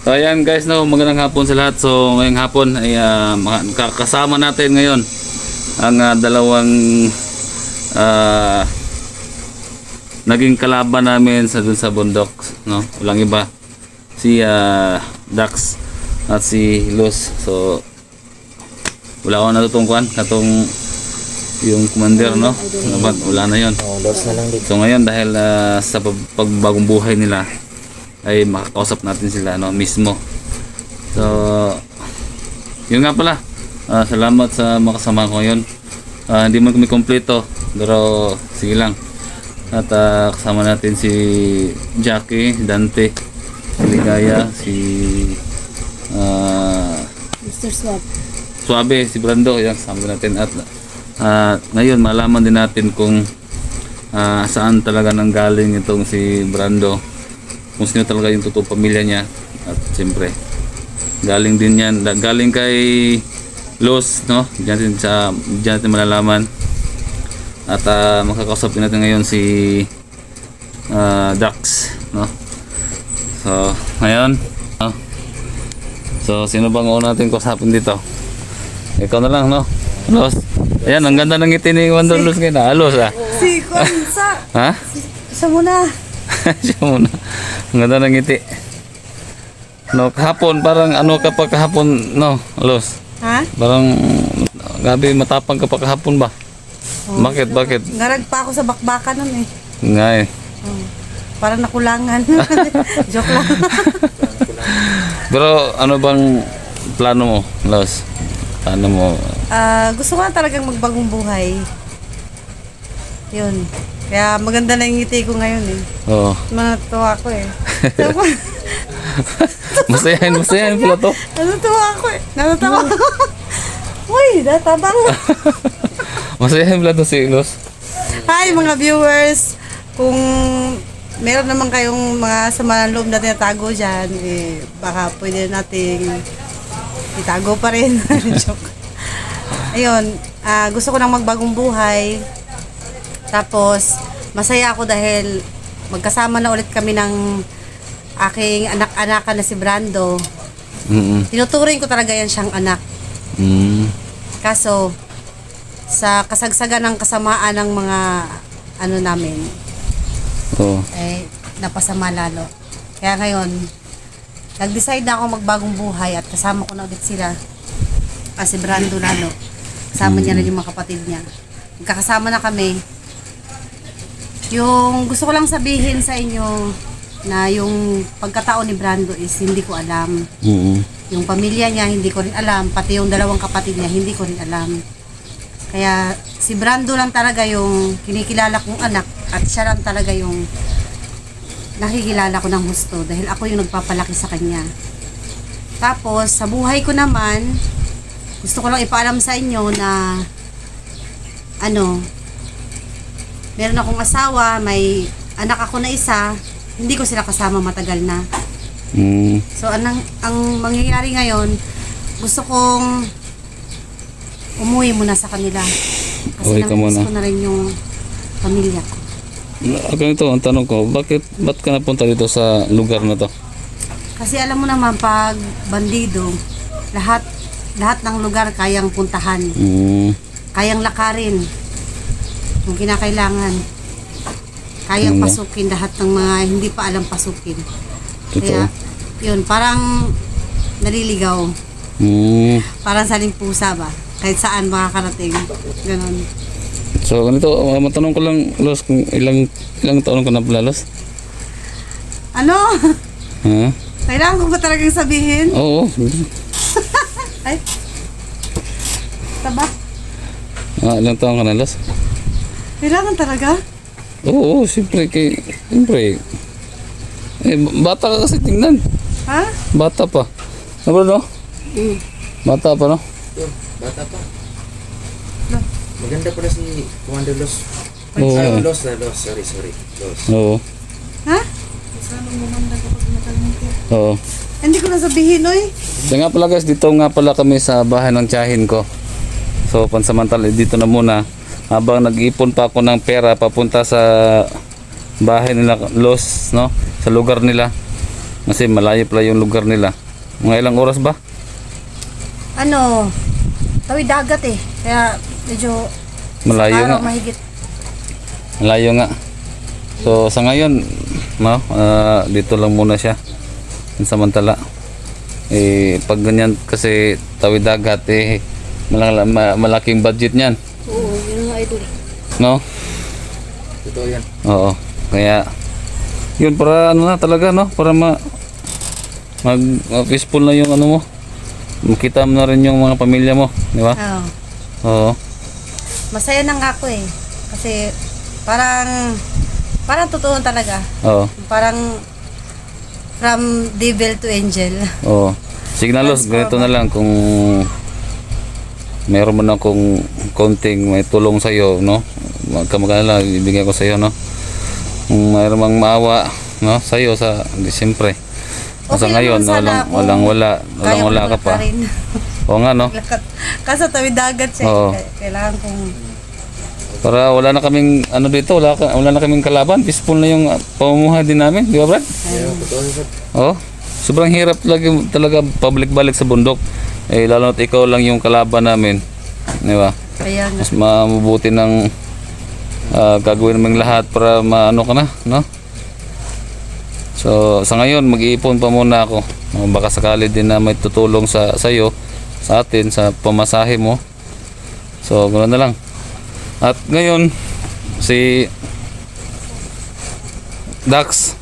So ayan guys, no, magandang hapon sa lahat. So ngayong hapon ay kasama natin ngayon ang dalawang naging kalaban namin sa dun sa bundok, no? Walang iba, si Dax at si Luz. So wala akong natutungkuan katong yung commander, no? Wala na yon. So ngayon dahil sa pagbagong buhay nila ay makakausap natin sila, no, mismo. So yun nga pala, salamat sa makasama ko ngayon. Hindi man kami kompleto pero sige lang. At kasama natin si Jackie, Dante, si Ligaya, si Mr. Swab, Suabe, si Brando. Yan, kasama natin. At ngayon malaman din natin kung saan talaga nanggaling itong si Brando, kung sino talaga yung totoong pamilya niya. At siyempre galing din yan, galing kay Los, no? Diyan natin malalaman. At makakausap din natin ngayon si Dax, no? So ngayon, no? So sino bang una natin kausapin dito? Ikaw na lang, no? Los. Ayan, ang ganda ng ngiti ni Wonder Los ngayon. Alos, si Kwanza. Ha? Siya muna. Siya muna. Ang ganda ng ngiti. No, kahapon, parang ano ka pa kahapon, no, Los? Ha? Parang gabi matapang ka pa kahapon ba? Oh. Bakit? Ngarag pa ako sa bakbakan nun eh. Nga eh. Oh. Parang nakulangan. Joke lang. Pero ano bang plano mo, Los? Plano mo? Gusto ko na talagang magbagong buhay. Yun. Kaya maganda na yung ngiti ko ngayon eh. Oo. Natuwa ako eh. Masayahin pala to. Natuwa ako eh. Natatawa ako. Uy, natabang. Masayahin pala to si Los. Hi mga viewers. Kung meron naman kayong mga sama ng loob na tinatago dyan, eh, baka pwede nating itago pa rin. Joke. Ayun, gusto ko nang magbagong buhay. Tapos, masaya ako dahil magkasama na ulit kami ng aking anak-anakan na si Brando. Tinuturing ko talaga yan siyang anak. Kaso, sa kasagsagan ng kasamaan ng mga ano namin, napasama lalo. Kaya ngayon, nag-decide na ako magbagong buhay at kasama ko na ulit sila. Si Brando lalo. Kasama niya rin yung mga kapatid niya. Magkakasama na kami. Yung gusto ko lang sabihin sa inyo na yung pagkatao ni Brando is hindi ko alam. Yung pamilya niya hindi ko rin alam, pati yung dalawang kapatid niya hindi ko rin alam. Kaya si Brando lang talaga yung kinikilala kong anak at siya lang talaga yung nakikilala ko ng husto dahil ako yung nagpapalaki sa kanya. Tapos sa buhay ko naman, gusto ko lang ipaalam sa inyo na meron akong asawa, may anak ako na isa, hindi ko sila kasama matagal na. So ang mangyayari ngayon, gusto kong umuwi muna sa kanila. Kasi namiss ko na rin yung pamilya ko. Ganito ang tanong ko, ba't ka napunta dito sa lugar na to? Kasi alam mo naman, pag bandido, lahat ng lugar kayang puntahan. Kayang lakarin kung kinakailangan. Kayang pasukin lahat ng mga hindi pa alam pasukin. Kaya, yun, parang naliligaw. Parang saling pusa ba? Kahit saan makakarating. Ganon. So, ganito, matanong ko lang, Los, kung ilang taon ka na pala, Los? Ano? Ha? Kailangan ko ba talagang sabihin? Oo. Ay. Taba? Ilang taon ka na, Los? Kailangan talaga? Oo, siyempre. Bata ka kasi tingnan. Ha? Bata pa. Ano, no? Bata pa, no? Bata pa. Maganda pala si Commander Los. Oo. Sorry. Los. Oo. Ha? Oo. Hindi ko na sabihin, oy. So nga pala guys, dito nga pala kami sa bahay ng tiyahin ko. So pansamantala dito na muna habang nag-ipon pa ako ng pera papunta sa bahay nila Los, no? Sa lugar nila. Kasi malayo pala yung lugar nila. Mga ilang oras ba? Ano, tawid dagat eh. Kaya medyo Malayo araw nga. mahigit. Malayo nga. So sa ngayon, no, dito lang muna siya. Samantala. Pag ganyan kasi tawid dagat malaking budget niyan, Oo, yun nga idol. no? Totoo yan. Oo. Kaya yun para ano na talaga, no? Para peaceful na yung ano mo. Makita mo na rin yung mga pamilya mo, di ba? Oo. Oo. Masaya na nga ako eh. Kasi parang totoo talaga. Oo. Parang from devil to angel. Oo. Signalos, ganito na lang kung meron mo na kung konting may tulong sa iyo, no? Magkamagala, ibigay ko sa iyo, no? Kung mayroon mang maawa, no, sa iyo siyempre. Sa Okay ngayon, naman sana kung walang-wala ka pa. rin. Oo nga, no? Kaso tawid dagat siya. Oo. Kailangan kong Para wala na kaming ano dito, wala na kaming kalaban, peaceful na yung pamumuhay din namin, di ba, Brad? Ayun, totoo yan. Oo. Sobrang hirap talaga pabalik-balik sa bundok. Lalo na't ikaw lang yung kalaban namin. Di ba? kaya nga. Mas mabuti ng gagawin naming lahat para maano ka na, no? So, sa ngayon, mag-iipon pa muna ako. Baka sakali din na may tutulong sa iyo, sa atin, sa pamasahe mo. So, ganoon na lang. At ngayon, si Dax.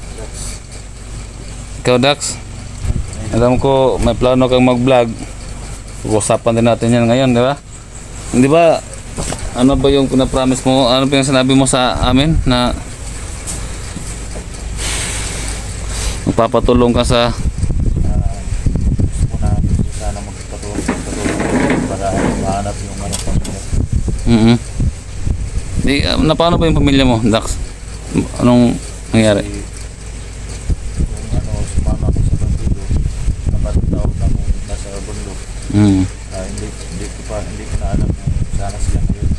Ikaw, Dax. Alam ko, may plano kang mag-vlog. Usapan din natin yan ngayon, di ba? Hindi ba, ano ba yung pina-promise mo? Ano ba yung sinabi mo sa amin na magpapatulong ka sa Muna, sana magpatulong para mahanap yung ano pamilya. Na paano ba yung pamilya mo, Dax? Anong nangyari? Yung ano, sumama ko sa bandido, 4 taon na kung nasa bundok. Hindi ko na alam kung sana sila ngayon.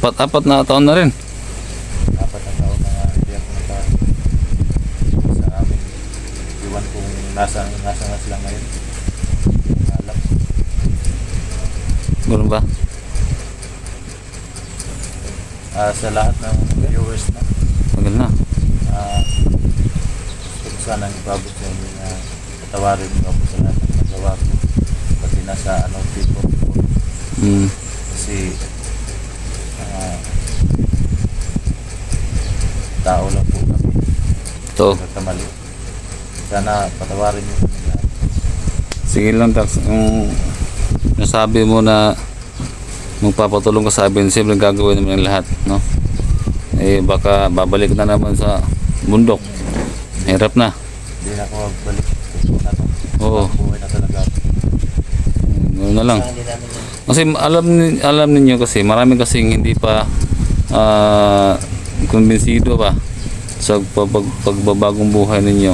Apat na taon na rin. 4 na taon na nga, hindi ako sa amin. Iwan kung nasa na sila ngayon. Hindi ko na alam. Ganun ba? Sa lahat ng viewers na, Tagal na. gusto ko sanang ipabot sa inyo na patawarin mo ako sa lahat ng nagawa ko. Pati nasa people ko. Kasi tao lang po kami. Ito. Nagkamali. Sana patawarin niyo kami lahat. Sige lang, Dax. Yung nasabi mo na magpapatulong ka sa amin, siyempre gagawin naman ang lahat, no? Baka babalik na naman sa bundok. Hirap na. Hindi na ako magbalik. Ito na to. Oo. Buhay na talaga ako. Ganoon na lang. Sana hindi namin yun. Kasi alam ninyo kasi marami kasing hindi pa kumbinsido ba sa pagbabagong buhay ninyo.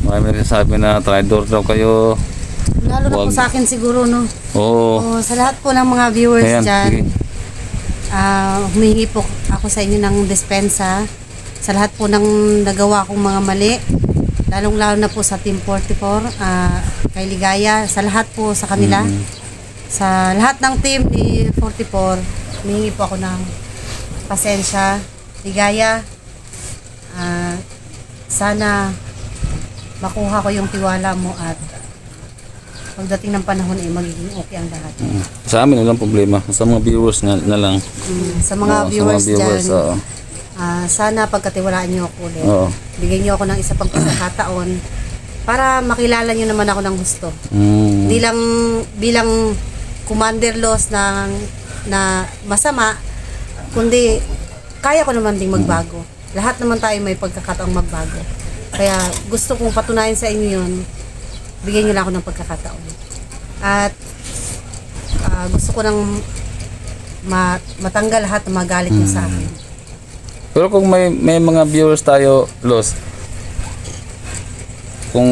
Marami rin sabi na traidor daw kayo. Lalo na po Wag. sa akin siguro, no? Oo. Sa lahat po ng mga viewers Ayan, dyan, sige. humingi po ako sa inyo ng dispensa sa lahat po ng nagawa kong mga mali, lalong-lalo na po sa Team 44, kay Ligaya, sa lahat po sa kanila, sa lahat ng team ni 44, humingi po ako ng pasensya. Ligaya, sana makuha ko yung tiwala mo at pagdating ng panahon magiging okay ang lahat. Sa amin walang problema. Sa mga viewers na lang. Sa mga Oo, viewers, dyan, oo. sana pagkatiwalaan niyo ako ulit. Oo. Bigyan niyo ako ng isa pang pagkakataon para makilala niyo naman ako ng gusto. Hindi lang bilang commander loss na masama, kundi kaya ko naman ding magbago. Lahat naman tayo may pagkakataong magbago. Kaya gusto kong patunayan sa inyo yun. Bigyan niyo lang ako ng pagkakataon. At gusto ko nang matanggal lahat ng magalit niyo sa akin. Pero kung may mga viewers tayo, Los, kung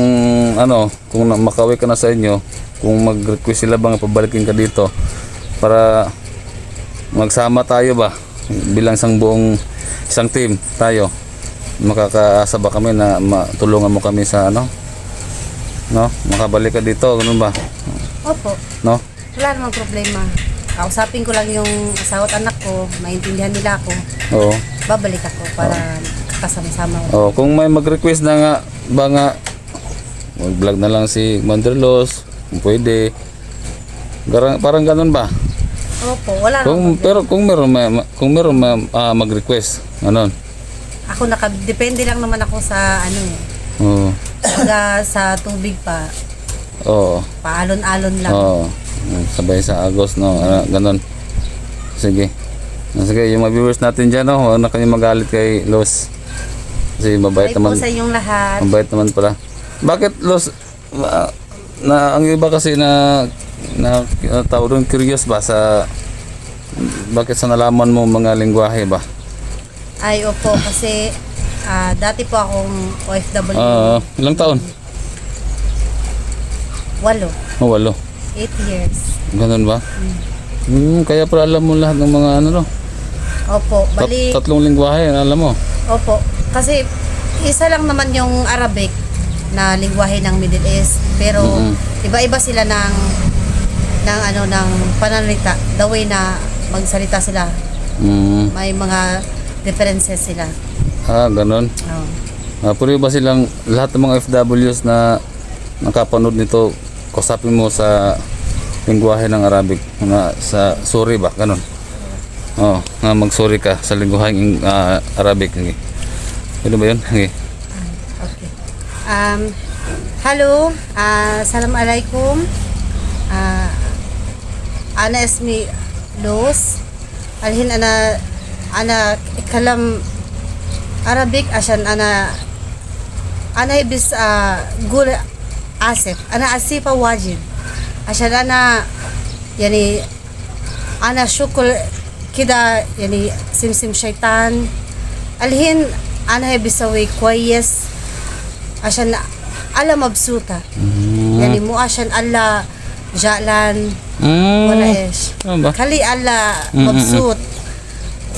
makawi ka na sa inyo, kung mag-request sila bang pabalikin ka dito para magsama tayo ba bilang isang team tayo. makakaasa ba kami na matulungan mo kami sa ano? No? Makabalik ka dito, ganun ba? Opo. No? Wala namang problema. Kausapin ko lang yung asawa at anak ko, maintindihan nila ako. Oo. Babalik ako para kakasama-sama ko. Oh, kung may mag-request na nga ba nga mag-vlog na lang si Manderlos, kung pwede. Parang ganun ba? Opo, wala namang problema. Pero kung meron mag-request, ano? Ako nakadepende lang naman ako sa ano eh. Oo. Sa tubig pa, Oo. paalon-alon lang. Oo. Sabay sa Agos, no? Ganun. Sige. Sige, yung mga viewers natin dyan, no? Huwag na kayo magalit kay Los. Kasi mabait Ay po naman. sa inyong lahat. Mabait naman pala. Bakit Los? Ang iba kasi na tawag doon, curious ba sa bakit sa nalaman mo mga lingwahe ba? Ay opo, kasi dati po akong OFW. Ilang taon? 8 Oh, 8 years. ganun ba? Kaya pala alam mo lahat ng mga ano, no? Opo, bali. Tatlong lingwahe, alam mo. Opo, kasi isa lang naman yung Arabic na lingwahe ng Middle East, pero iba-iba sila ng pananalita, the way na magsalita sila. May mga differences sila. Ganun. Oh. Pwede ba silang lahat ng mga FWs na nakapanood nito, kusapin mo sa lingwahe ng Arabic, sa sorry ba, ganun? Na mag-sorry ka sa lingwaheng Arabic. Ano ba yun? Okay. Okay. Hello. Assalamualaikum. Ana ismi Los. Alhin ana kalam Arabic عشان أنا بس قول آسف أنا آسفة واجد عشان أنا يعني أنا شكل كده يعني سمسم شيطان الحين أنا بسوي كويس عشان الله مبسوطة يعني مو عشان الله جعلان ولا إيش خلي الله مبسوط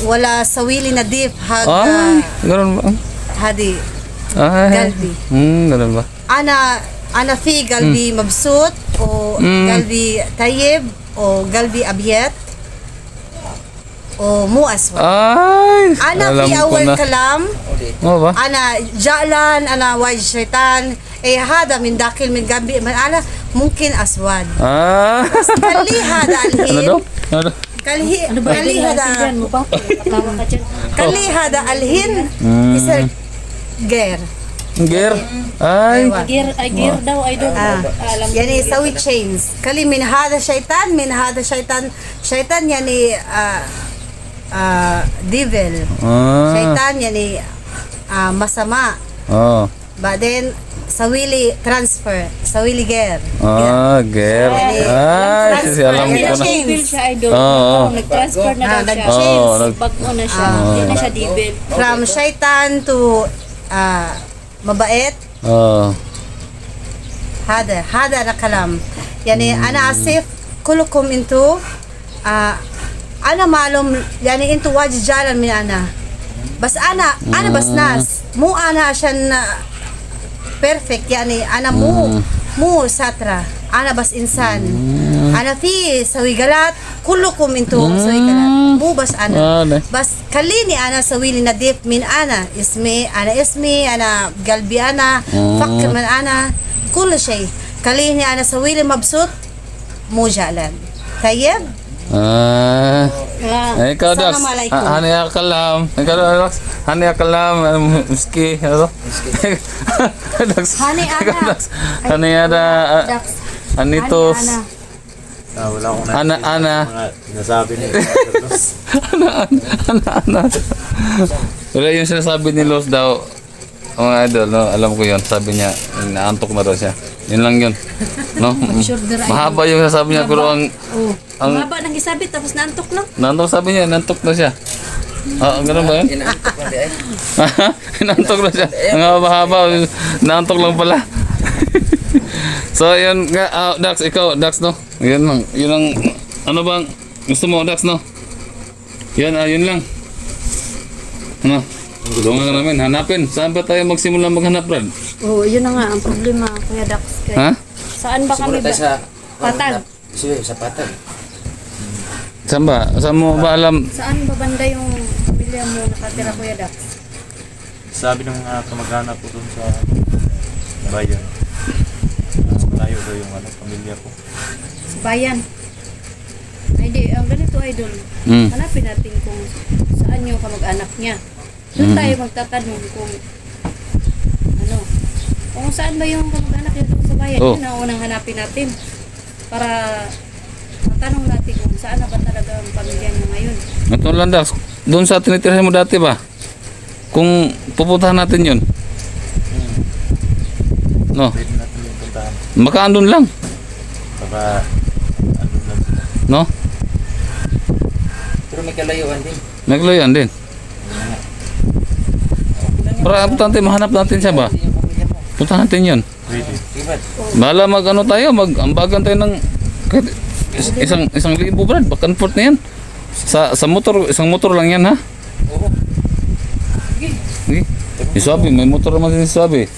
ولا سوي لي نظيف هذا ganun ba? هذه قلبي. قلبي ganun ba? أنا في قلبي مبسوط وقلبي طيب وقلبي أبيض ومو أسود. أنا في أول كلام أنا جعلان أنا واجد شيطان هذا من داخل من قلبي أنا ممكن أسود. بس خلي هذا الحين خلي هذا الحين يصير غير غير دو ايضا يعني يسوي تشينز خلي من هذا شيطان شيطان يعني ديفل شيطان يعني مسامع بعدين سوي لي ترانسفير سوي لي غير غير alam ko na. devil siya idol. Nag-transfer na daw siya. Bago na siya. Hindi na siya devil. From shaitan to مبائت هذا الكلام يعني أنا آسف كلكم انتوا أنا معلوم يعني انتوا واجد جالا من أنا بس أنا بس ناس مو أنا عشان بيرفكت يعني أنا مو ساترة أنا بس إنسان أنا في سوي غلط كلكم انتوا سوي غلط مو بس أنا بس خليني أنا سوي لي نظيف من أنا اسمي أنا قلبي أنا فكر من أنا كل شيء خليني أنا سوي لي مبسوط مو جعلان طيب ikaw Dax, hani akalam. Ikaw Dax, hani akalam miski ano? Dax. Hani ada anitos. Wala akong Ana. nasabi ni Ana. Pero yung sinasabi ni Los daw, mga idol, no? Alam ko yun. Sabi niya, naantok na daw siya. Yun lang yun. No? Mahaba yung sasabi niya, pero ang Mahaba nang isabit tapos naantok lang. nantok sabi niya, nantok na siya. Ganun ba yun? Inaantok na di ay. Nantok na siya. Ang haba-haba, nantok lang pala. So, yun nga, Dax, ikaw, Dax, no? Yun lang. Yun ang, ano bang gusto mo, Dax, no? Yun, yun lang. Ano? Tulungan ka namin, hanapin. Saan ba tayo magsimula maghanap, Brad? Oo, yun na nga ang problema, Kuya Dax. Ha? Saan ba kami Siguro tayo sa Patag. Sa patag. Saan ba? Saan mo ba alam? Saan ba banda yung pamilya mo nakatira, Kuya Dax? Sabi ng mga kamag-anak ko dun sa bayan, malayo daw yung pamilya ko. Sa bayan. Ay di, ang ganito idol. Hmm. Hanapin natin kung saan yung kamag-anak niya. Doon tayo magtatanong kung ano, kung saan ba yung kamag-anak niya doon sa bayan. Oh. Yun ang unang hanapin natin. Para matanong natin kung saan na ba talaga ang pamilya niya ngayon. Ito lang, Dax. Doon sa tinitirahan mo dati ba? Kung pupuntahan natin yun. No? Pwede natin yung puntahan. Baka andun lang. Baka andun lang sila. No? Pero may kalayuan din. Naglayan din. Para importante mahanap natin siya ba? Yung pamilya mo. Punta natin yun. Pwede. Ibat. Bahala mag-ano tayo, mag-ambagan tayo ng kahit isang libo, Brad. Back and forth na yan. Sa motor, isang motor lang yan, ha? Oo. Sige. Isabi, may motor naman din isabi.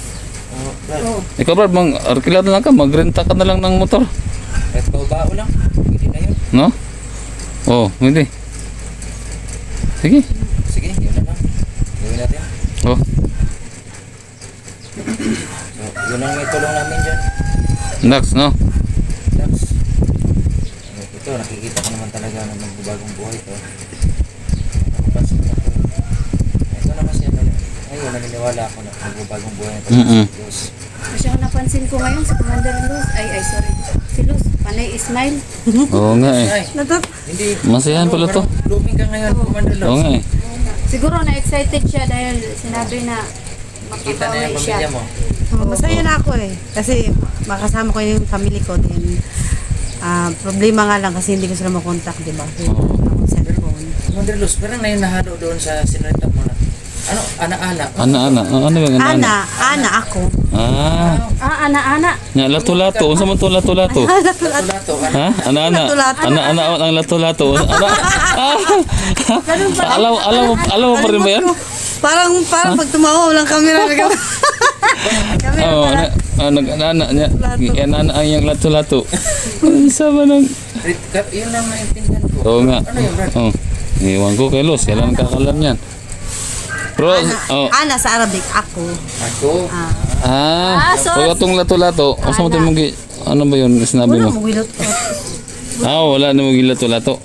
Oo, Brad. Oh. Ikaw, Brad, arkila na lang ka, magrenta ka na lang ng motor. Kahit bao lang. Pwede na yun. No? Oo, hindi. Sige. Sige, yun na lang. Gawin natin. Oh. So, yun ang may tulong namin dyan. Dax, no? Dax. Ito, nakikita ko naman talaga na magbagong buhay to. Napapansin ko ito. Ito naman siya. Ayun, naniniwala ako na magbagong buhay na Mm-mm. sa Diyos. Kasi ang napansin ko ngayon sa Commander Luz, sorry, si Luz, panay smile. Oo nga eh. Ay, hindi. Masayahan pala to. Blooming ka ngayon, Commander Oo Love. nga eh. Siguro na-excited siya dahil sinabi na Kita na makakauwi yung siya. pamilya mo. Masaya na ako eh. Kasi makasama ko yung family ko din. Problema nga lang kasi hindi ko sila makontak, di ba? Kaya akong cellphone. Commander Luz, parang na yung nahalo doon sa sinulita mo na. Ano, ana-ana. Ano yung ana? Ana ako. Ana-ana. Nya lato-lato. Unsa man to lato-lato? Lato-lato. Ha? Ana-ana. Lato-lato. Ana-ana ang lato-lato. Alam mo pa rin ba yan? Parang pag tumawa, walang camera. Camera Oo, pala. nag-ana niya. Ana ang yung lato-lato. Sama nang Yun lang naintindihan ko. Oo nga. Ano yun, Brad? Oh. Iwan ko kay Los, kailan kakalam yan. Pero, Ana sa Arabic, ako. Ako. pag atong lato-lato, asa mo tayo ano ba yun, sinabi Wala mo? mo wilot. Wala na mong lato-lato.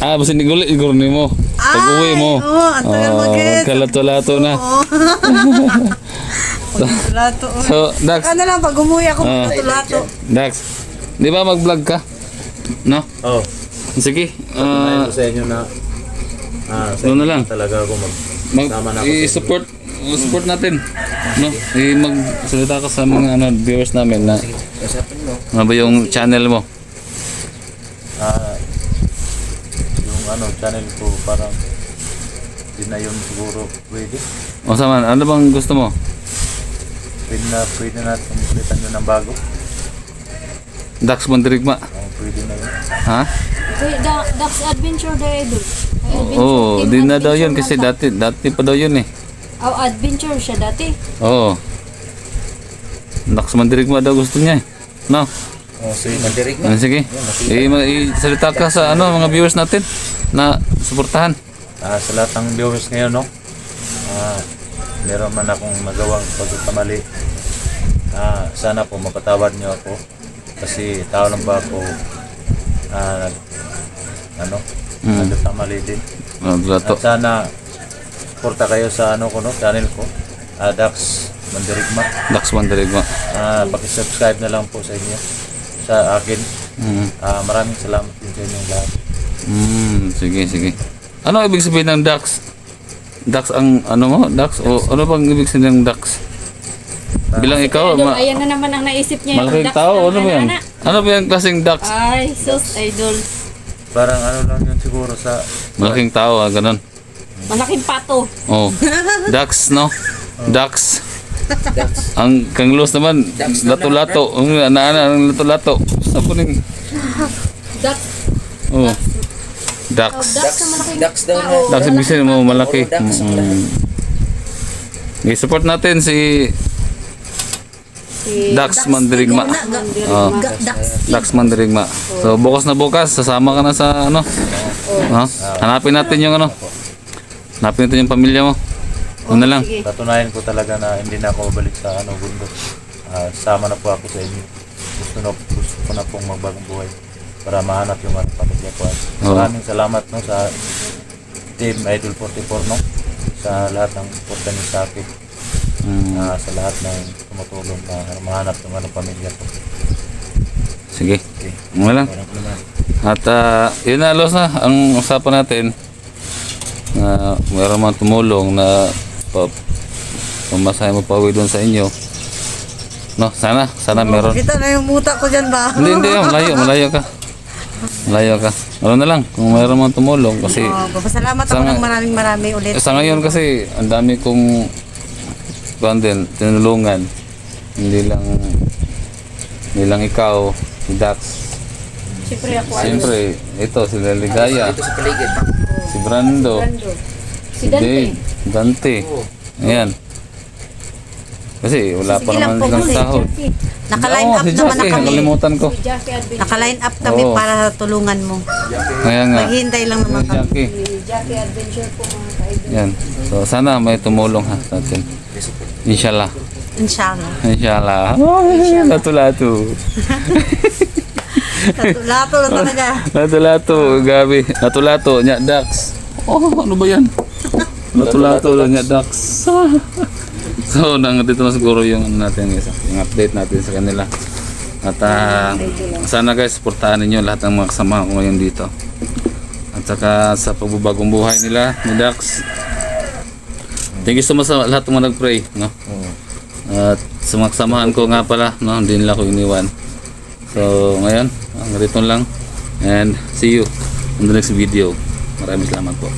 Basta nigulit, iguro ni mo. Pag uwi mo. Oo, ang tagal mag-get. Kalato-lato na. Lato. So, Dax, Ano lang, pag umuwi ako, lato. Dax, di ba mag-vlog ka? No? Oo. Sige. Ayun ko sa inyo na sa Doon na inyo lang. talaga ako Tama na ako sa inyo. I-support natin. No? Magsalita ka sa mga viewers namin na Usapin mo. ano ba yung channel mo? yung channel ko parang di na yun siguro pwede. O saman, ano bang gusto mo? Pwede natin ulitan yun ng bago. Dax Mandirigma. Pwede na yun. Ha? Okay, Dax Adventure the Idol. Oo, di na daw yun kasi dati pa daw yun eh. Adventure siya dati. Oo. Dax Mandirigma daw gusto niya eh. No? Sige, mandirig na. Sige. I-salita ka sa mga viewers natin na suportahan. Sa lahat ng viewers ngayon, no? Meron man akong nagawang pagkakamali. Sana po mapatawad niyo ako. Kasi tao lang ba ako nagkamali din. Maglato. At sana suporta kayo sa channel ko. Dax Mandirigma. Dax Mandirigma. Paki-subscribe na lang po sa inyo. Sa akin. Maraming salamat din sa inyong lahat. Sige. Ano ibig sabihin ng Dax? Dax ang ano mo? Dax? O ano bang ibig sabihin ng Dax? Bilang ikaw, Idol, ayan na naman ang naisip niya. yung malaking Dax tao, ng ano ba yan? ana-ana. Ano ba yung klaseng Dax? Ay, sus, Idol. Parang lang yun siguro sa Malaking tao, ganun. Malaking pato. Oh. Dax, no? Dax. Ang Kanglos naman, Dax na lato-lato. Ang ang lato-lato. Sabunin. Dax. Oh. Dax. Dax na malaking Dax daw tao. na. Dax ibig sabihin mo malaki. Dax ang malaki. I-support natin si Dax Mandirigma. Oh, Dax Mandirigma. So bukas na bukas, sasama ka na sa ano? No? Hanapin natin yung ano. Hanapin natin yung pamilya mo. Ano lang. Sige. Patunayan ko talaga na hindi na ako babalik sa bundok. Sama na po ako sa inyo. Gusto ko na pong magbagong buhay para mahanap yung pamilya ko. Oo. Maraming salamat no sa Team Idol 44 no, sa lahat ng suporta niyo sa akin. Sa lahat ng tumutulong na mahanap yung pamilya ko. Sige. Okay. Ano lang. Walang naman. At yun na, Los na. Ang usapan natin na meron man tumulong na pamasahe mo pa uwi doon sa inyo. No, sana meron. Kita na yung muta ko dyan ba? Hindi, malayo ka. Malayo ka. Ano na lang, kung mayroon man tumulong kasi Papasalamat ako ng maraming ulit. sa ngayon kasi ang dami kong din, tinulungan. Hindi lang ikaw, si Dax. Siyempre ako. Siyempre, ito, sila Ligaya, Dito sa paligid. si Brando, Brando. Si si Dante. Dante. Ayan. Kasi wala pa Sige lang naman po, silang kasi sahod. Naka-line Oo, up si naman na Jackie, kami. nakalimutan ko. Si Jackie Adventure. Naka-line up kami Oo. para tulungan mo. Kaya nga, Maghihintay lang naman si kami. Jackie. Si Jackie Adventure po mga ka-idol. Yan. So sana may tumulong ha sa atin. Inshallah. Inshallah. Inshallah. Lato-lato. Lato na talaga. Lato-lato, gabi. Lato-lato, nya Dax. Oh, ano ba yan? Lato-lato, nya Dax. So, dito na siguro yung ano natin, guys, yung update natin sa kanila. At sana guys, supportahan ninyo lahat ng mga kasama ko ngayon dito. At saka sa pagbabagong buhay nila ni Dax. Thank you so much sa lahat ng mga nag-pray, no? At sa mga kasamahan ko nga pala, no, hindi nila ako iniwan. So, ngayon, ganito lang. And see you on the next video. Maraming salamat po.